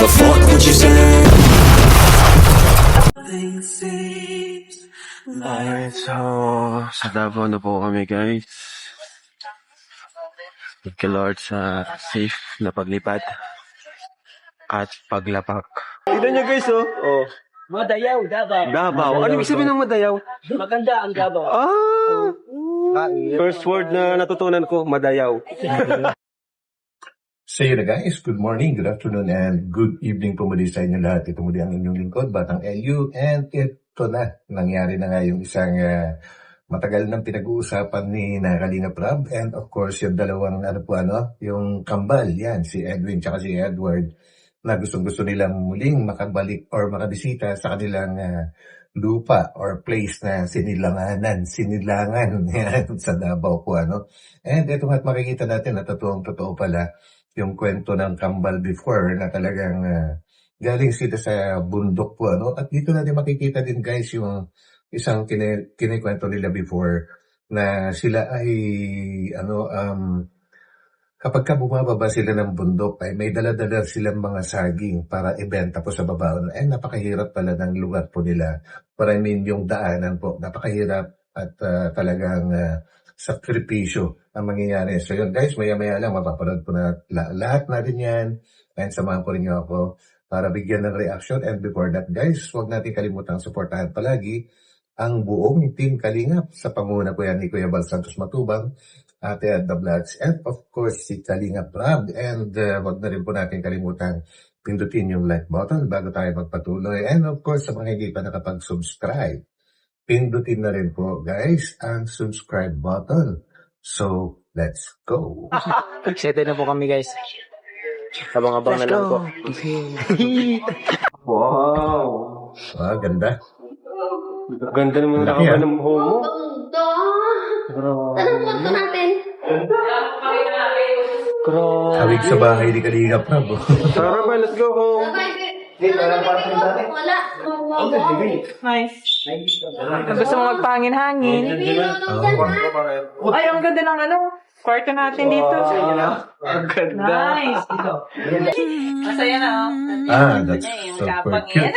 a fuck what you say. Alright, so sa Davao na po kami guys. Thank you Lord sa safe na paglipad at paglapak. Tignan nyo guys oh. Madayaw, Davao. Davao. Ano ibig sabihin ng Madayaw? Maganda ang Davao. First word na natutunan ko, Madayaw. So yun na guys, good morning, good afternoon, and good evening po muli sa inyo lahat. Ito muli ang inyong lingkod, Batang LU, and ito na, nangyari na nga yung isang matagal nang pinag-uusapan ni Kalinga Prab, and of course yung dalawang yung kambal, yan, si Edwin tsaka si Edward, na gustong-gusto nilang muling makabalik or makabisita sa kanilang lupa or place na sinilangan yan, sa Davao po, And ito nga't makikita natin na totoo pala yung kwento ng kambal before na talagang galing sila sa bundok po, At dito natin makikita din guys yung isang kinikwento nila before na sila ay kapag ka bumababa sila ng bundok ay may dala-dala silang mga saging para ibenta po sa baba. Napakahirap pala ng lugar po nila. Yung daanan po, napakahirap at talagang sakripisyo ang mangyayari. So yun guys, maya-maya lang mapapanood po na lahat natin yan. And samahan po rin ako para bigyan ng reaction. And before that guys, huwag natin kalimutang supportahan palagi ang buong Team Kalingap sa panguna po yan ni Kuya Bal Santos Matubang, Ate Adda Vlogs, and of course si Kalinga Prab. And huwag na rin po natin kalimutang pindutin yung like button bago tayo magpatuloy. And of course sa mga hindi pa nakapag-subscribe, pindutin na rin po guys ang subscribe button. So, let's go! Excited na po kami guys. Abang-abang na lang po. Wow! Ganda. Ganda naman na ako ng buho mo. Anong punto natin? Hawig sa bahay ni Kalinga Prab. Tara ba, let's go home. Wala. Nice. Gusto mo magpangin-hangin? Ay, ang ganda ng kwarto natin dito. Ang ganda. Nice. Masaya na, That's super cute.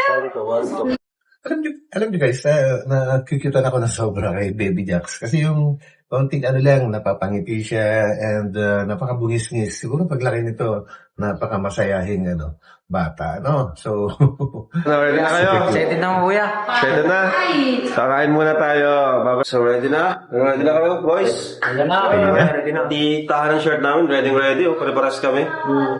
Alam niyo guys, nakikitan ako na sobra kay Baby Jax. Kasi yung konting lang, napapangiti siya and napakabungis-ngis. Siguro paglaki nito, napakamasayahing bata, So, Ready na kayo? Excited na mo kuya. Ready na? Kakain muna tayo. So, ready na? Ready na kayo, boys? Ready na. Di tahan ng shirt namin. Ready. Pare-paras kami.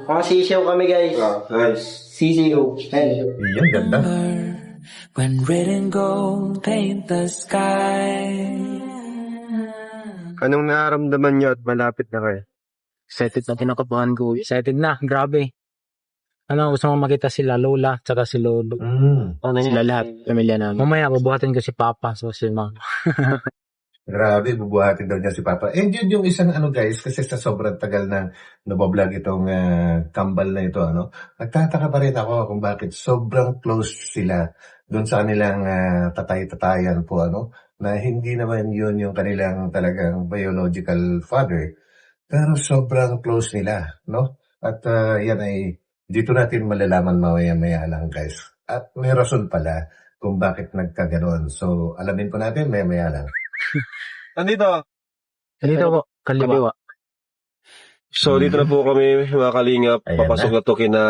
Mga sisiyaw kami guys. Guys. Sisiyaw. Yan, ganda. When red and gold paint the sky. Anong nararamdaman nyo at malapit na kayo? Excited na kinakabahan ko. Excited na. Grabe. Gusto mo makita sila Lola tsaka si Lolo. Sila lahat. Pamilya namin. Mamaya, babuhatin ko si Papa. So, si Mama. Grabe, bubuhatin daw niya si Papa. And yun yung isang guys, kasi sa sobrang tagal na nabablog itong kambal na ito, nagtataka pa rin ako kung bakit sobrang close sila doon sa kanilang tatay-tatayan po, na hindi naman yun yung kanilang talagang biological father, pero sobrang close nila, At yan ay, dito natin malalaman maya-maya lang guys. At may rason pala kung bakit nagkaganon. So, alamin po natin maya-maya lang. Nandito. Dito po. Kaliwa. So, dito na po kami, mga kalingap. Ayan Papasok na to kina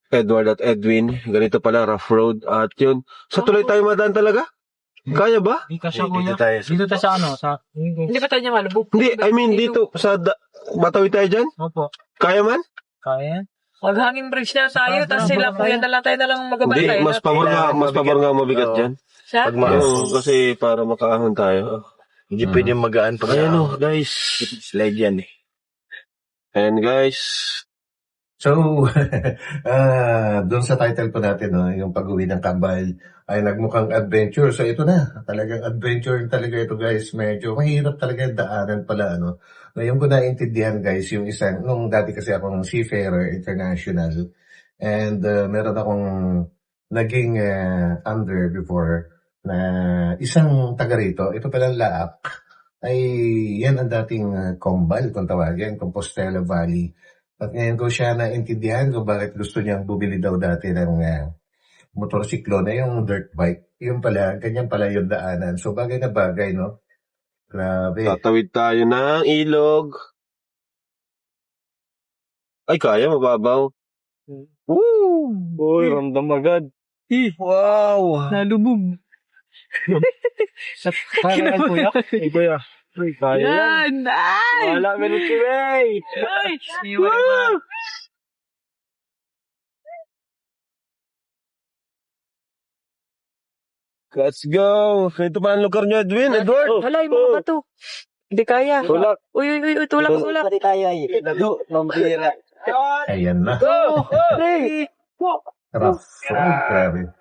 Edward at Edwin. Ganito pala, rough road. At yun, sa tuloy tayo madaan talaga? Kaya ba? Dito siya kuya. Dito tayo sa Hindi ba tayo niya malubog? Hindi, I mean, dito, sa Batawi tayo dyan? Opo. Kaya man? Kaya? Maghangin bridge na tayo, tapos sila kuya na lang tayo na lang magabantay. Hindi, mas pabor nga mabigat dyan. Siya? Oo, kasi para makaahon tayo. Hindi pwede magaan pag Ayan guys. slide yan eh. And guys, So, doon sa title po natin, yung pag-uwi ng kambal ay nagmukhang adventure. So, ito na. Talagang adventure talaga ito, guys. Medyo mahirap talaga yung daanan pala, Ngayon ko naintindihan, guys, yung isang, nung dati kasi akong seafarer international. And meron akong naging under before na isang taga rito. Ito palang Laak. Ay, yan ang dating Combal, kung tawagin, Compostela Valley. At ngayon ko siya naintindihan kung bakit gusto niyang bumili daw dati ng motorsiklo na yung dirt bike. Yung pala, ganyan pala yung daanan. So bagay na bagay, no? Grabe. Tatawid tayo ng ilog. Ay, kaya, mababaw. Woo! Uy, ramdam agad. Wow! Nalubog. Kaya kuya? Kuya. Uy, kaya yan. Yan! Ay! Wala, meron si Ray. Ay! Woo! Let's go! Ito pa ang lugar niyo, Edwin? Edward? Hala, yung mga bato. Hindi kaya. Tulak. Uy, tulak. Pati tayo ay. Lado, mambira. Ayan na. Hey! Rough. Grabe.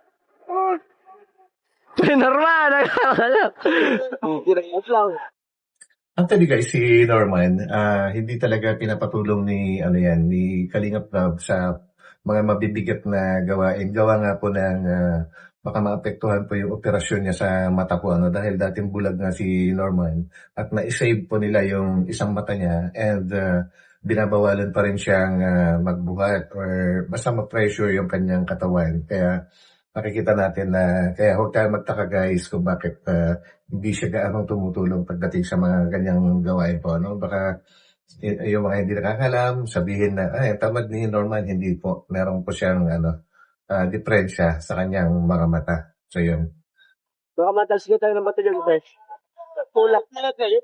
Normal! Tirayos lang. Actually guys, si Norman, hindi talaga pinapatulong ni Kalingap Rob sa mga mabibigat na gawain. Gawa nga po ng baka maapektuhan po yung operasyon niya sa mata po, dahil dating bulag nga si Norman at na-save po nila yung isang mata niya and binabawalan pa rin siyang magbuhat or basta ma-pressure yung kanyang katawan. Kaya makikita natin na, kaya huwag tayo magtaka guys kung bakit hindi siya gaanong tumutulong pagdating sa mga ganyang gawain po. Baka yung mga hindi nakakalam, sabihin na, ay, tamad ni Norman, hindi po. Meron po siyang diferensya sa kanyang mga mata. So yun. Baka matalsik tayo ng mata dyan, guys. Tulak na lang kayo.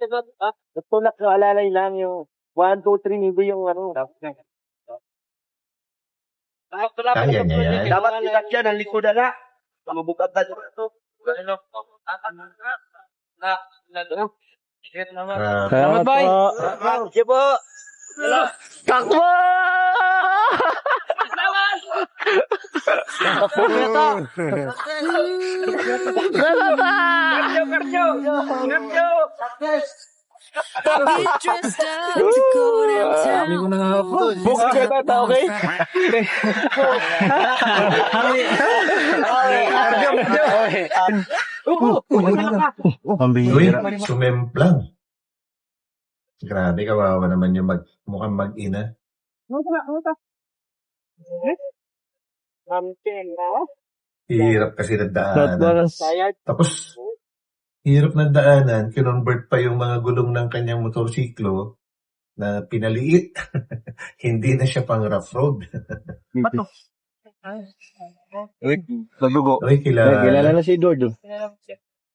Tulak na alalay lang yung 1, 2, 3, maybe yung ano. Kaya niya yan. Dapat ikat yan, ang likod na. Mabubukat na ito. Salamat, boy! Sige po. Takbo! Sabi ko na nga po. Bukas ka na, okay? Uy, sumemplang. Grabe, kawawa naman yung mukhang mag-ina. Hirap kasi ng daanan. Tapos, hirap ng daanan, kinonvert pa yung mga gulong ng kanyang motorsiklo na pinaliit. Hindi na siya pang rough road. Nadugo. Okay, kilala. na si Edward.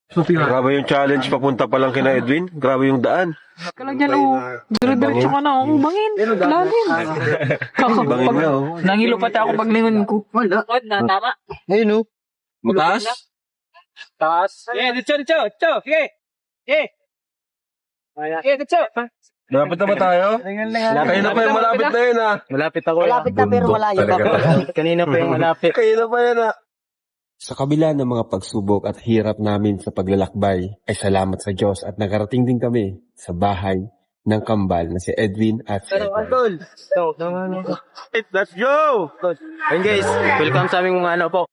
Grabe yung challenge papunta pa lang kina Edwin. Grabe yung daan. Kalagyan, dire-diretso ka na, bangin. Lalim. Bangin na, Nangilo pati ako paglingon ko. Wala. Tama. Ayun, oh. Mataas? Taas. Dito. Sige. Dito. Malapit na ba tayo? Kayo na pa yung malapit na yun, Malapit ako. Malapit na pero malayo pa. Kanina pa yung malapit. Kayo na pa yan, Sa kabila ng mga pagsubok at hirap namin sa paglalakbay, ay salamat sa Diyos at nakarating din kami sa bahay ng kambal na si Edwin at si Edward. Let's go! Ayun guys, welcome sa aming mga ano po.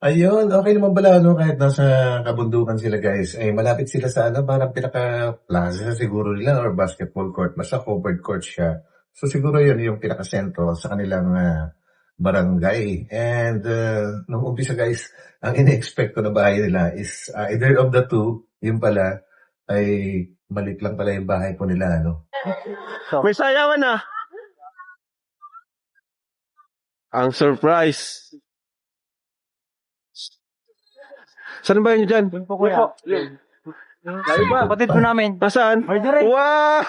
Ayun, okay naman pala, kahit nasa kabundukan sila guys, ay malapit sila sa parang pinaka-plaza siguro nila or basketball court, basta covered court siya. So siguro yun yung pinaka-sentro sa kanilang barangay. And nung umpisa guys, ang ina-expect ko na bahay nila is either of the two, yung pala, ay maliit lang pala yung bahay po nila, May sayawan na. Ang surprise. Saan ba yun dyan? Layo ba? Patid po namin. Nasaan? Wow!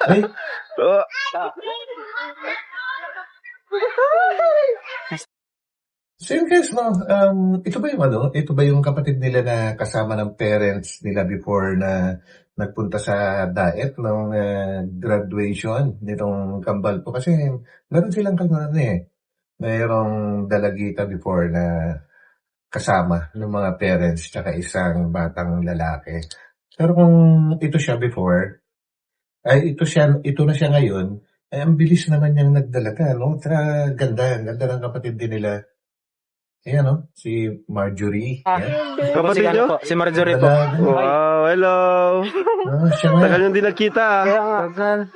Ay, so yun guys, ito ba yung kapatid nila na kasama ng parents nila before na nagpunta sa diet nung graduation nitong kambal po? Kasi meron silang mayroong dalagita before na kasama ng mga parents tsaka isang batang lalaki. Pero kung ito siya before, ito na siya ngayon, ay ang bilis naman niyang nagdalaga, Tsaka ganda ng kapatid din nila. Ayan, si Marjorie. Yan. Kapatid nyo? Si Marjorie po. Dalaga. Wow, hello. Siya nga. Tagal yung di nagkita, Kaya nga.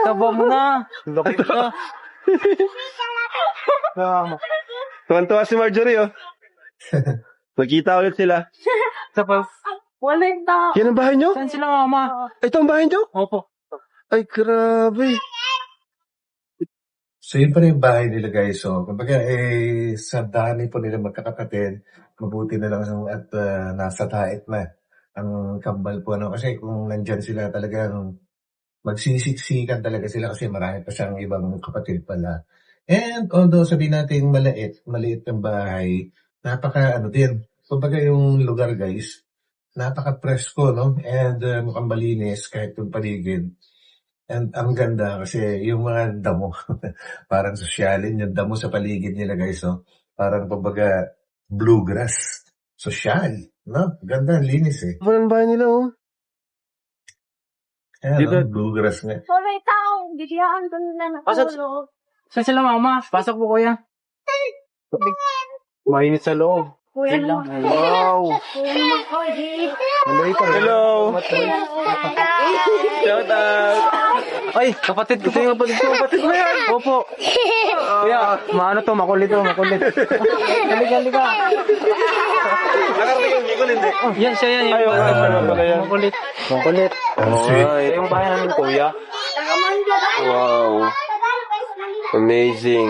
Taba mo na. Laki ka. Tuwan-tuwa si Marjorie, oh. Magkita ulit sila. Tapos, Walang tao. Yan ang bahay nyo? saan sila mama? Ito ang bahay nyo? Opo. Ay, grabe. So, yun pa rin yung bahay nila, guys. So, kumbaga, sa dami po nila magkakapatid, mabuti na lang at nasa taet na ang kambal po. Ano? Kasi kung nandyan sila talagang magsisiksikan talaga sila kasi marami pa siyang ibang kapatid pala. And although sabihin natin maliit ang bahay, napaka ano din. Kumbaga yung lugar, guys, napaka-presko, no? And mukhang malinis kahit yung paligid. And ang ganda kasi yung mga damo, parang sosyalin yung damo sa paligid nila, guys, no? Parang kumbaga bluegrass. Sosyal, no? Ganda, linis eh. Walang bahay nila, oh. Ayan, Di ba- no? Bluegrass nga. Walang tao. Bigyan ko na natulog. Saan sila mama? Pasok po kuya. Mainit sa loob. Kuya Yan lang. naman. Wow. Kuya naman ko. Hello. Shout out. Ay, kapatid ko. Ito yung kapatid ko. Kapatid mo yan. Opo. Kuya, maano to? Makulit to. Makulit. Halika. Nakarating yung Bicol, hindi. Oh, yan siya yan. Ay, okay, ano pala yan? Makulit. Makulit. Alright. Ito yung bahay namin kuya. Wow. Amazing.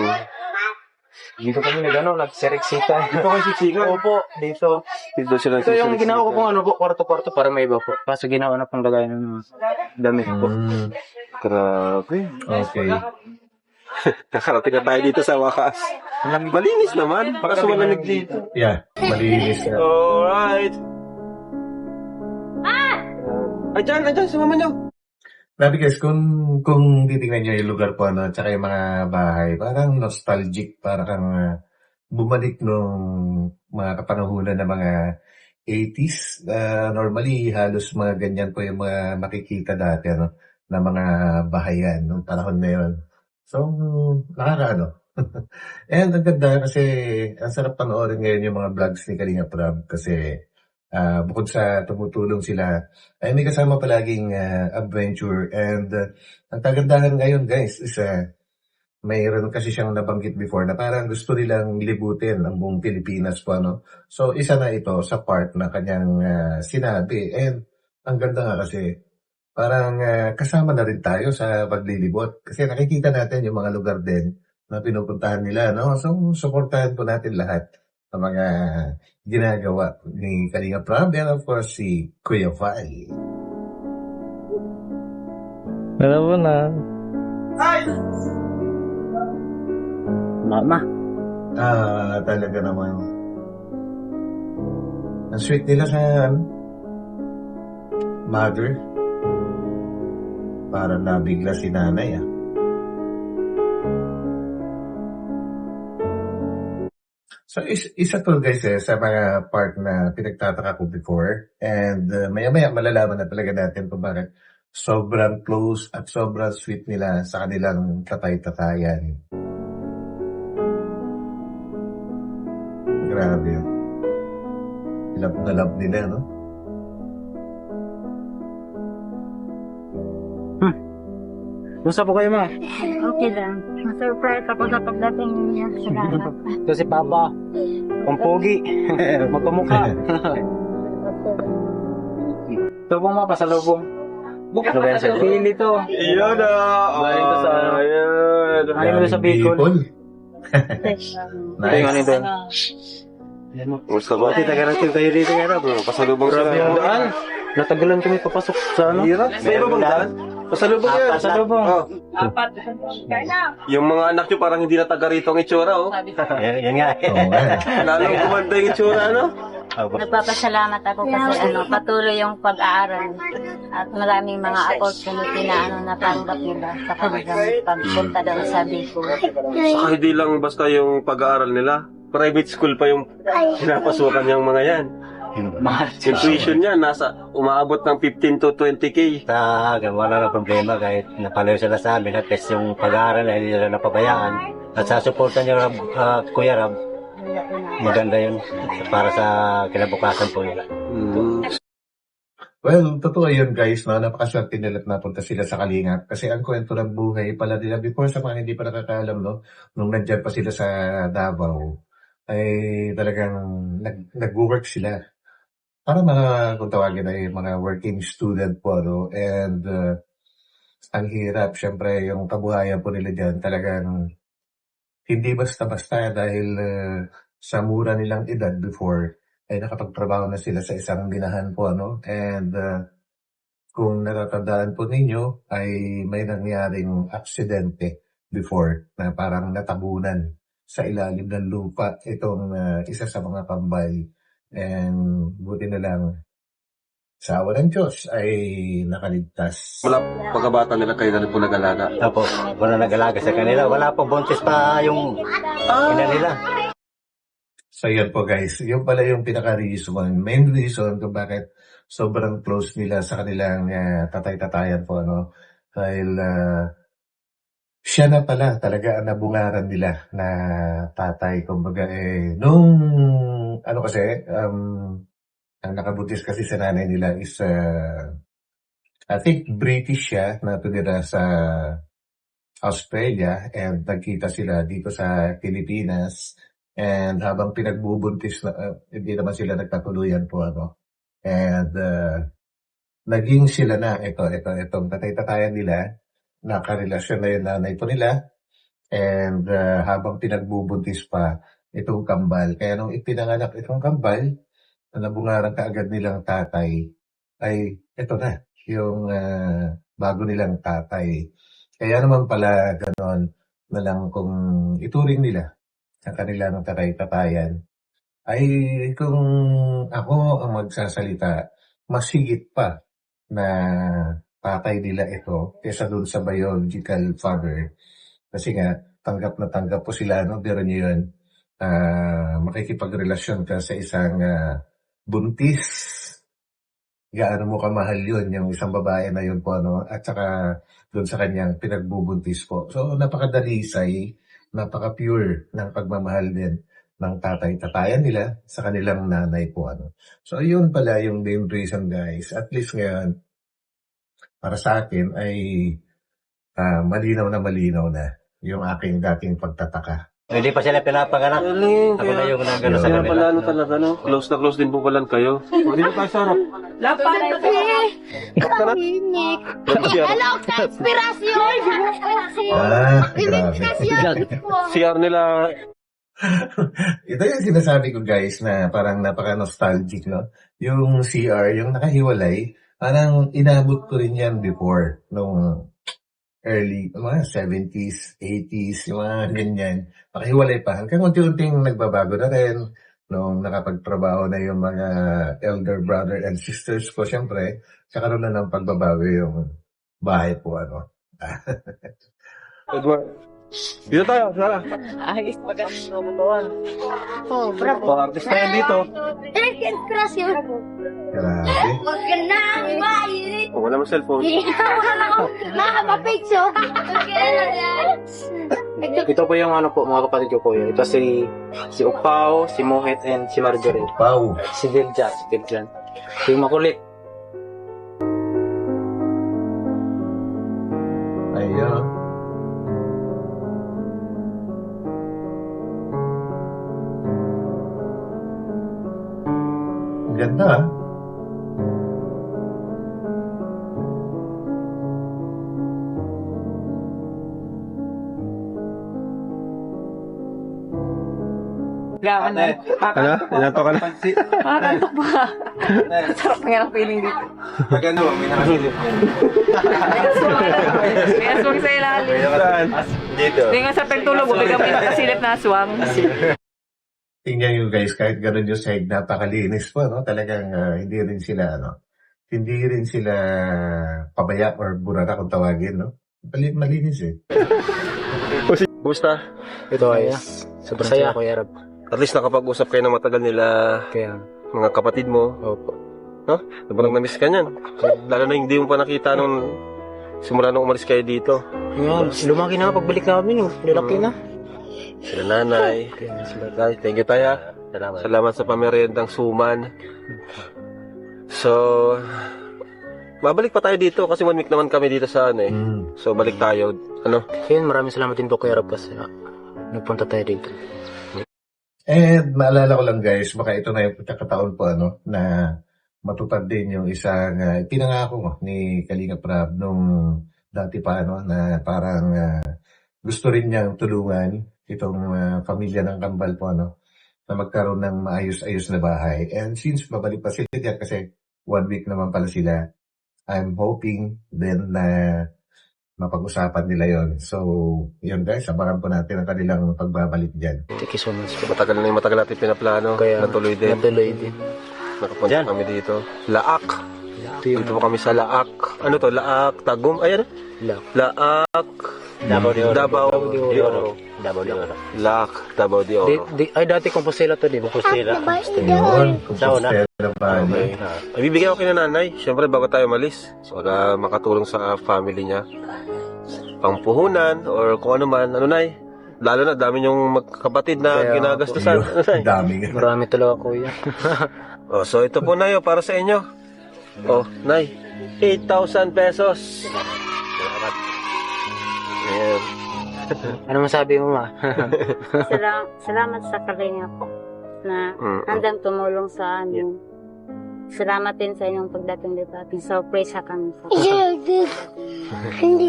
Dito kami nagsireksita. Ito kayo siksikan? Opo, dito. Dito sila Ito yung ginawa ko pong ano po, kwarto-kwarto para may iba po. Kaso ginawa na pang lagayan ng mga damit po. Grabe. Okay. Nakarating na tayo dito sa wakas. Malinis naman. Baka sumalamig dito. Yeah, malinis na. Alright. Andyan, si mama nyo. Grabe guys, kung titingnan nyo yung lugar po, ano, tsaka yung mga bahay, parang nostalgic, parang bumalik nung mga kapanahunan ng mga 80s. Normally, halos mga ganyan po yung mga makikita dati, ano, na mga bahayan nung panahon na yun. So, nakakaano. And ang ganda kasi, ang sarap panoorin ngayon yung mga vlogs ni Kalinga Prab kasi bukod sa tumutulong sila, ay may kasama palaging adventure. And ang kagandahan ngayon, guys, is mayroon kasi siyang nabanggit before na parang gusto nilang libutin ang buong Pilipinas po, ano. So, isa na ito sa part na kanyang sinabi. And ang ganda nga kasi, parang kasama na rin tayo sa paglilibot. Kasi nakikita natin yung mga lugar din na pinupuntahan nila, no? So, supportahan po natin lahat ng mga ginagawa ni Kalinga Prab and of course si Kuya Fai. Alam mo na. Mama. Talaga naman. Ang sweet nila sa mother. Parang nabigla si nanay, So, isa to guys sa mga part na pinagtataka ko before. And maya-maya malalaman na talaga natin kung bakit sobrang close at sobrang sweet nila sa kanilang tatay-tatayan. Grabe yun. Love na love nila, no? Gusto po kayo, ma? Okay lang. Surprise ako sa pagdating niya sa gala. Ito si Papa. Pampogi. Magkamukha. Ito pong ma, pasalubong. Ano ba yan sa pili to? Iyon na. Galing to sa ano? Ayan. Galing to sa Bicol. Ito yung ano doon. Gusto ko. Taga-rating tayo dito nga bro. Pasalubong sila. Grabe yung daan. Natagalan kami papasok sa ano. Hirap. May iba bang daan? Pasalubong yan. Pasalubong. Oh. Apat. Yung mga anak nyo parang hindi na taga rito ang itsura, oh. Yan nga. Oo nga. Lalong gumanda yung itsura, ano? Nagpapasalamat ako kasi patuloy yung pag-aaral at maraming mga opportunity na natanggap nila sa kanilang pagpunta daw sa Bicol. Saka hindi lang basta yung pag-aaral nila. Private school pa yung pinapasukan niyang mga yan. Mahal. Yung tuition niya, umaabot ng 15 to 20K. Wala na problema kahit napalayo sila sa amin at least yung pag-aaral ay hindi nila napabayaan. At sa suporta niya, Kuya Rab, maganda yun para sa kinabukasan po nila. Well, totoo yun guys, no? Napakaswerte nila at napunta sila sa Kalingap. Kasi ang kwento ng buhay pala nila, before sa mga hindi pa nakakaalam, no? Nung nandyan pa sila sa Davao, ay talagang nag-work sila. Para mga, kung tawagin ay mga working student po, no? And ang hirap, syempre, yung kabuhayan po nila dyan, talagang hindi basta-basta dahil sa mura nilang edad before, ay nakapagtrabaho na sila sa isang binahan po, ano? And kung natatandaan po ninyo, ay may nangyaring aksidente before na parang natabunan sa ilalim ng lupa itong isa sa mga kambal. And buti na lang sa awa ng Diyos ay nakaligtas. Wala pagkabata nila kayo na rin po nag-alaga. Opo, wala nag-alaga sa kanila. Wala pa, buntis pa yung ina nila. So yan po guys, yung pala yung pinaka-reason, main reason kung bakit sobrang close nila sa kanilang tatay-tatayan po, ano? Dahil siya na pala talaga ang nabungaran nila na tatay. Kumbaga nung ano kasi, ang nakabuntis kasi sa nanay nila is I think British siya na tumira sa Australia and nagkita sila dito sa Pilipinas. And habang pinagbubuntis na, hindi naman sila nagtatuluyan po, ano. And naging sila na, itong tatay-tatayan nila, nakarelasyon na yung nanay po nila. And habang pinagbubuntis pa itong kambal. Kaya nung ipinanganak itong kambal, na nabungarang kaagad nilang tatay, ay ito na, yung bago nilang tatay. Kaya naman pala ganon na lang kung ituring nila sa kanilang tatay-tatayan, ay kung ako ang magsasalita, mas higit pa na tatay nila ito kesa dun sa biological father. Kasi nga, tanggap na tanggap po sila, no? Pero nyo yun, makikipagrelasyon ka sa isang buntis. Gaano mo kamahal yun, yung isang babae na yun po, no? At saka dun sa kanyang pinagbubuntis po. So, napakadalisay, napaka-pure ng pagmamahal din ng tatay-tatayan nila sa kanilang nanay po, ano. So, yun pala yung main reason, guys. At least ngayon, para sa akin ay malinaw na yung aking dating pagtataka. Hindi pa sila pinapanganak. Ako na yung nagano sa Kaya kanila. pala ano talaga, no? Close na close din po pala kayo. Hindi na tayo sarap. Lapan na Tahimik. Hello, konspirasyon! Grabe. CR nila, Ito yung sinasabi ko guys na parang napaka-nostalgic, no? Yung CR, yung nakahiwalay, parang inabot ko rin yan before, nung early, mga 70s, 80s, yung mga ganyan. Nakahiwalay pa. Hanggang unti-unting nagbabago na rin. Nung nakapagtrabaho na yung mga elder brother and sisters ko, syempre, sakaroon na ng pagbabago yung bahay po, ano. Edward. Dito tayo, Sarah. Ayos, maganda naman. Oh, bravo. Artist na yan dito. Konspirasyon. Grabe. Huwag ka na mainit. Oh, wala mo cellphone. Nakapapicture. Ito po yung ano po, mga kapatid ko po yun. Ito si Upaw, si Mohit, and si Marjorie. Wow. Si Diljan. Si makulit. Ayun. Ganda, ah. Ano? Ano? Inato ka na? Nakakantok pa. Sarap nga ng feeling dito. Pag ano, may nakasilip. May aswang sa ilalim. Saan? Dito. Hindi nga sa pagtulog, biglang may nakasilip na aswang. Tingnan nyo guys, kahit gano'n yung side, napakalinis po, no? Talagang hindi rin sila pabaya or burara kung tawagin, no? Malinis eh. Kumusta? Ito ay sobrang saya ko, Yarab. At least nakapag-usap kayo ng matagal nila Kaya, mga kapatid mo. opo. No? Sobrang na-miss ka niyan. Lalo na hindi mo pa nakita nung simula nung umalis kayo dito. Ngayon, lumaki na pagbalik namin. Nilaki na. Sila nanay. Tay, thank you tayo. Salamat sa pameriendang suman. So, babalik pa tayo dito kasi 1 week naman kami dito sa ano eh. So balik tayo. Ano? Yun, maraming salamat din po Kuya Rob kasi nagpunta tayo dito. And maalala ko lang guys, baka ito na yung pagkakataon po na matupad din yung isang pinangako ni Kalinga Prab nung dati pa na parang gusto rin niyang tulungan itong pamilya ng Kambal po na magkaroon ng maayos-ayos na bahay. And since babalik pa sila dyan kasi 1 week naman pala sila, I'm hoping then na mapag-usapan nila yon. So, yun guys, abangan po natin ang kanilang pagbabalik dyan. Thank you so much. Matagal natin pinaplano. Kaya natuloy din. Natuloy din. Nakapunta kami dito. Laak. Dito po kami sa Laak. Ano to? Laak, Tagum. Ayan. Laak. Davao de Oro. Laak, Davao de Oro. Ay, dati Compostela to, di ba? Compostela. Yun, kung Compostela Valley. Ay, bibigyan ko kay nanay. Siyempre, bago tayo malis. Para makatulong sa family niya. Pangpuhunan or kung ano man. Ano, nay? Lalo na, dami yung magkapatid na Kaya, ginagastusan. Ano, nay? Dami. Marami talaga, Kuya. Oh, so ito po, nay, para sa inyo. Oh, nay. 8,000 pesos. Salamat. Ayan. Ano masabi mo, ma? Salamat sa Kalinga po na handang tumulong sa amin. Salamat din sa inyong pagdating dito at surprise sa kami.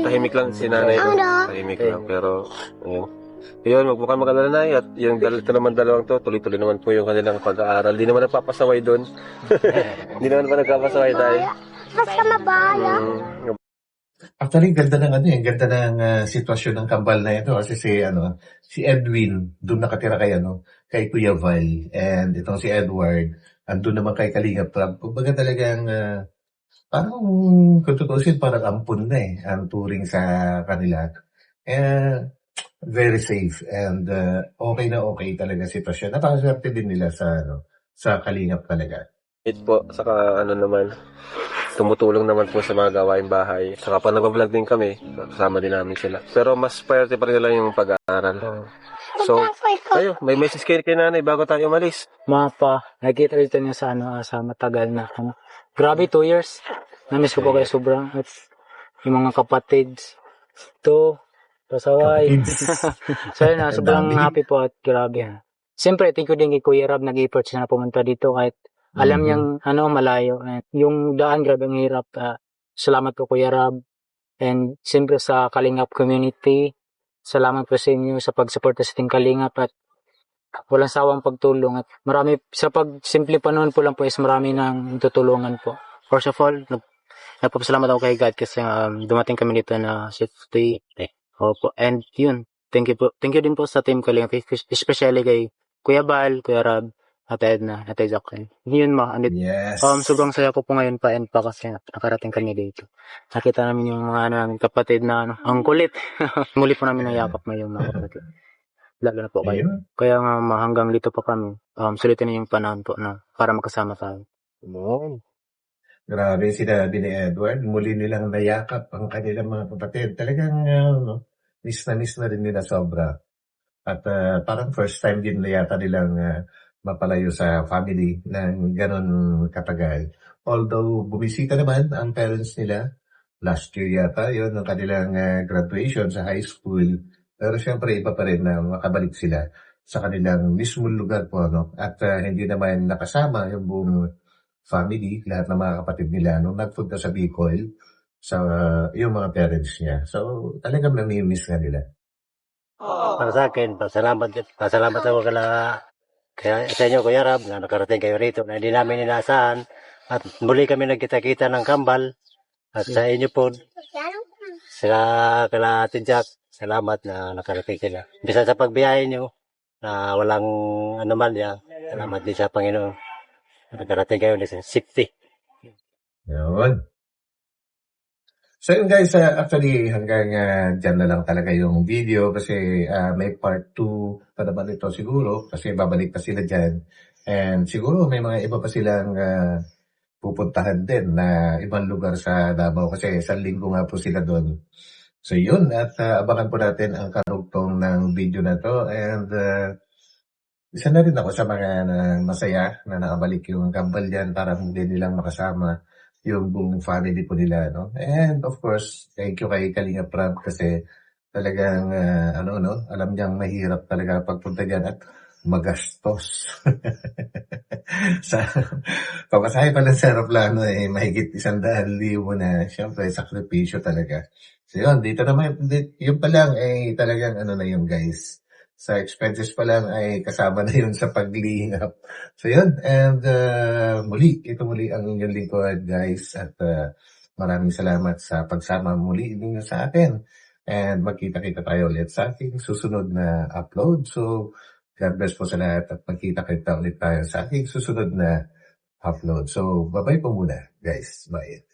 Tahimik lang si nanay ko. Tahimik lang, pero ayun. Yun, magbukan mag-alala na at yung ito naman dalawang to, tuloy-tuloy naman po yung kanilang pag-aaral. Di naman nagpapasaway doon. Di naman pa nagpapasaway tayo. Basta mabaya. Actually, ganda ng ganda ng sitwasyon ng Kambal na ito kasi si Edwin doon nakatira kay Kuya Val, and itong si Edward andun naman kay Kalinga Prab. Kumbaga talagang parang kung tutusin parang ampun na ang turing sa kanila. Very safe and okay talaga sitwasyon. Napakaswerte din nila sa Kalingap talaga. It po, saka ano naman, tumutulong naman po sa mga gawain bahay. Saka pa nag-vlog din kami, kasama din namin sila. Pero mas priority pa rin nila yung pag-aaral. So, kayo, may message kayo kay nanay bago tayo umalis. Mapa, nakikita rin niyo sa sa matagal na. Grabe, 2 years. Namiss ko po kayo sobrang. At yung mga kapatid, pasaway. So yun sobrang happy po at grabe. Siyempre, thank you din kay Kuya Rob, nag-effort siya na pumunta dito kahit alam niyang malayo. Yung daan, grabe ang hirap. Salamat po Kuya Rob. And siyempre sa Kalingap community, salamat po sa inyo sa pag-suporta sa Team Kalingap at walang sawang pagtulong. At marami, sa pag-simple pa noon po lang po is marami nang tutulungan po. First of all, nagpapasalamat ako kay God kasi dumating kami dito na safety. Opo. And yun, thank you din po sa Team Kalingap, especially kay Kuya Bal, Kuya Rob, Ate Edna, Ate Jacqueline. Yun Yes. Sobrang saya ko po ngayon pa kasi nakarating kami dito. Nakita namin yung mga namin kapatid na ang kulit. Muli po namin nayakap ngayon mga kapatid. Lalo na po kayo. Kaya nga hanggang dito pa kami. Sulitin yung panahon po na para magkasama tayo. Grabe sinabi ni Edward. Muli nilang nayakap ang kanilang mga kapatid. Talagang miss na rin nila sobra. At parang first time din na yata nilang mapalayo sa family ng ganon katagal. Although bumisita naman ang parents nila last year yata, yun ang kanilang graduation sa high school. Pero syempre iba pa rin na makabalik sila sa kanilang mismong lugar po. At hindi naman nakasama yung buong family, lahat ng mga kapatid nila nung nagpunta sa Bicol sa yung mga parents niya. So talagang nami-miss nga nila. Para sa akin, pasalamat ako kaya sa inyo, Kuya Rab, na nakarating kayo rito na hindi namin inaasahan. At muli kami nagkita-kita ng Kambal. At sa inyo po, kala Ate Jack, salamat na nakarating sila. Bisa sa pagbiyahe nyo, na walang anomalya, salamat din sa Panginoon. Nakarating kayo sa safety. Yun. So yun guys, actually hanggang dyan na lang talaga yung video kasi may part 2 pa naman ito siguro kasi babalik pa sila dyan. And siguro may mga iba pa silang pupuntahan din na ibang lugar sa Davao kasi isang linggo nga po sila doon. So yun, at abangan po natin ang karugtong ng video na to. And isa na rin ako sa mga masaya na nakabalik yung Kambal dyan para hindi nilang makasama yung buong family po nila, no? And of course, thank you kay Kalinga Prab kasi talagang, alam niyang mahirap talaga pagpunta dyan at magastos. Sa pamasahe pa lang sa aeroplano mahigit 100,000 na siyempre sakripisyo talaga. So yun, dito naman, yun pa lang talagang na yun guys. Sa expenses pa lang ay kasama na yun sa paglihap. So yun, and ito muli ang inyong lingkod guys at maraming salamat sa pagsama muli ninyo sa atin. And magkita-kita tayo ulit sa ating susunod na upload. So, God bless po sa lahat at magkita-kita ulit tayo sa ating susunod na upload. So, bye-bye po muna, guys. Bye.